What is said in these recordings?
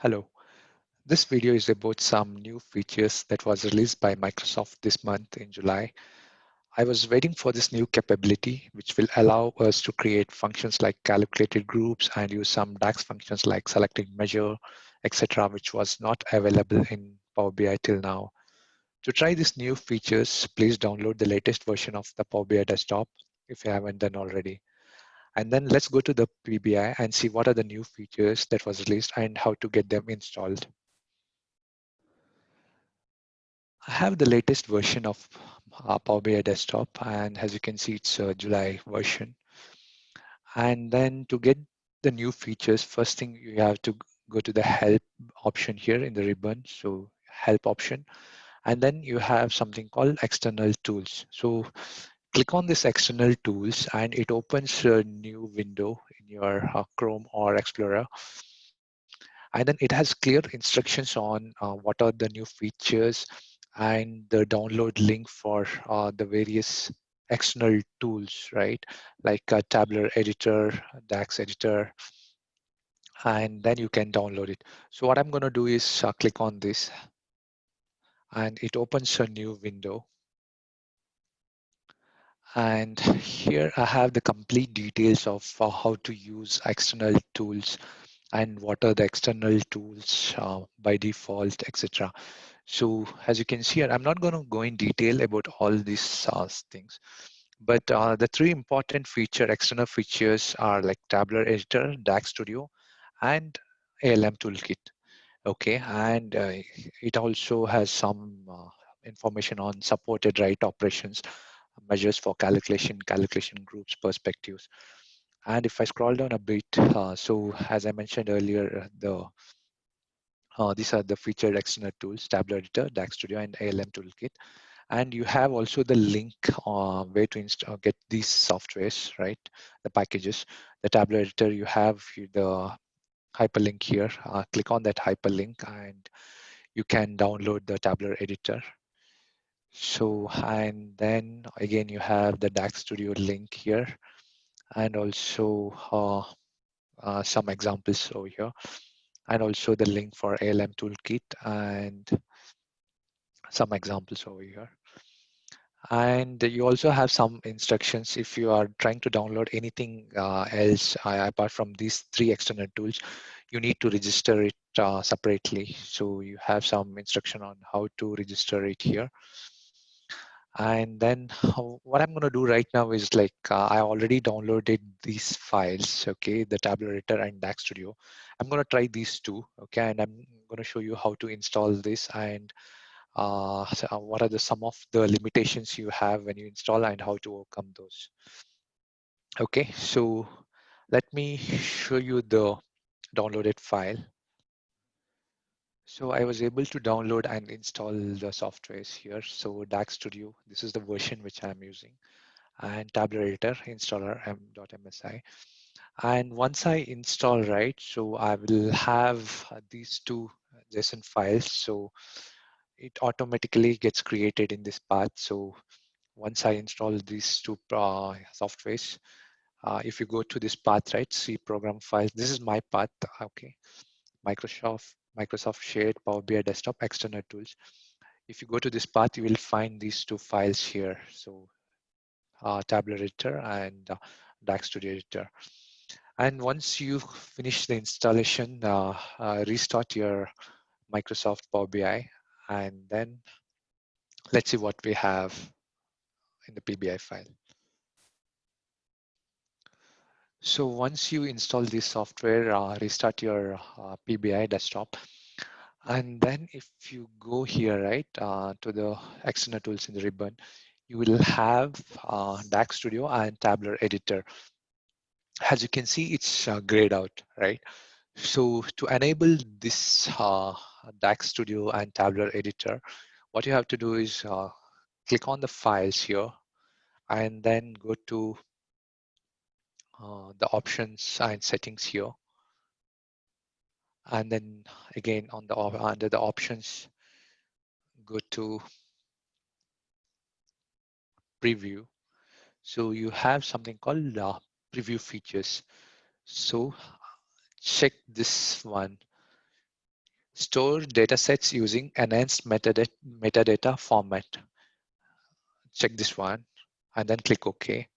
Hello, this video is about some new features that was released by Microsoft this month in July. I was waiting for this new capability, which will allow us to create functions like calculated groups and use some DAX functions like selecting measure, etc., which was not available in Power BI till now. To try these new features, please download the latest version of the Power BI desktop if you haven't done already. And then let's go to the PBI and see what are the new features that was released and how to get them installed. I have the latest version of Power BI Desktop, and as you can see, it's a July version. And then to get the new features, first thing you have to go to the help option here in the ribbon. So help option, and then you have something called external tools. So click on this external tools and it opens a new window in your Chrome or Explorer. And then it has clear instructions on what are the new features and the download link for the various external tools, right? Like Tabular Editor, Dax Editor, and then you can download it. So what I'm going to do is click on this and it opens a new window. And here I have the complete details of how to use external tools and what are the external tools by default, etc. So as you can see, I'm not going to go in detail about all these things, but the three important external features are like Tabular Editor, Dax Studio, and ALM Toolkit. Okay, and it also has some information on supported right operations, measures for calculation groups, perspectives. And if I scroll down a bit, so as I mentioned earlier, these are the featured external tools: Tabular Editor, Dax Studio, and ALM Toolkit. And you have also the link where to get these softwares, right? The packages. The Tabular Editor, you have the hyperlink here. Click on that hyperlink and you can download the Tabular Editor. So, and then again, you have the Dax Studio link here and also some examples over here, and also the link for ALM Toolkit and some examples over here. And you also have some instructions if you are trying to download anything else apart from these three external tools, you need to register it separately. So you have some instruction on how to register it here. And then what I'm going to do right now is like I already downloaded these files, okay, the Tabular Editor and Dax Studio. I'm going to try these two, okay, and I'm going to show you how to install this and what are some of the limitations you have when you install and how to overcome those. Okay, so let me show you the downloaded file. So I was able to download and install the softwares here. So Dax Studio, this is the version which I'm using, and Tabular Editor installer m.msi. And once I install, right, so I will have these two JSON files. So it automatically gets created in this path. So once I install these two softwares, if you go to this path, right, see program files, this is my path, okay, Microsoft Shared Power BI Desktop External Tools. If you go to this path, you will find these two files here. So Tabular Editor and Dax Studio Editor. And once you finish the installation, restart your Microsoft Power BI, and then let's see what we have in the PBI file. So once you install this software, restart your PBI desktop. And then if you go here, right, to the external tools in the ribbon, you will have Dax Studio and Tabular Editor. As you can see, it's grayed out, right? So to enable this Dax Studio and Tabular Editor, what you have to do is click on the files here and then go to the options and settings here. And then again on the under the options, go to preview. So you have something called preview features. So check this one. Store datasets using enhanced metadata format. Check this one and then click OK.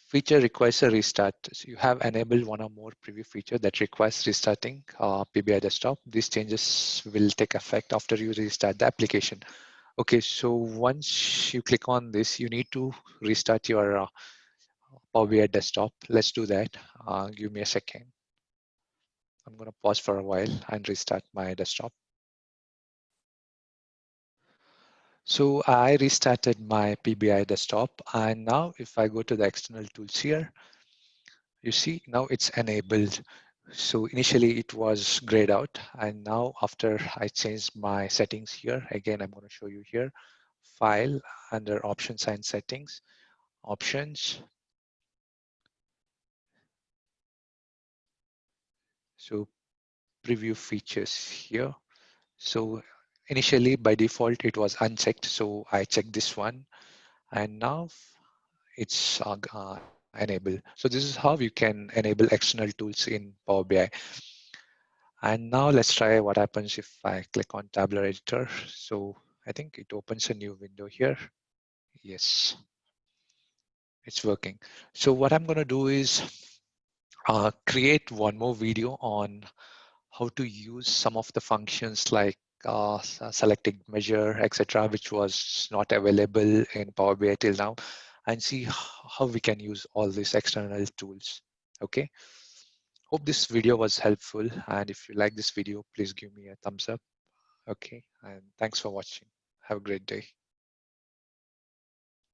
Feature requires a restart. So you have enabled one or more preview feature that requires restarting PBI desktop. These changes will take effect after you restart the application. Okay, so once you click on this, you need to restart your Power BI desktop. Let's do that. Give me a second. I'm going to pause for a while and restart my desktop. So I restarted my PBI desktop, and now if I go to the external tools here, you see now it's enabled. So initially it was grayed out, and now after I changed my settings here, again I'm going to show you here, File, under Options and Settings, Options. So preview features here. So initially by default it was unchecked, so I checked this one, and now it's enabled. So this is how you can enable external tools in Power BI. And now let's try what happens if I click on Tabular Editor. So I think it opens a new window here. Yes, it's working. So what I'm going to do is create one more video on how to use some of the functions like selecting measure, etc., which was not available in Power BI till now, and see how we can use all these external tools. Okay. Hope this video was helpful, and if you like this video, please give me a thumbs up. Okay, and thanks for watching. Have a great day.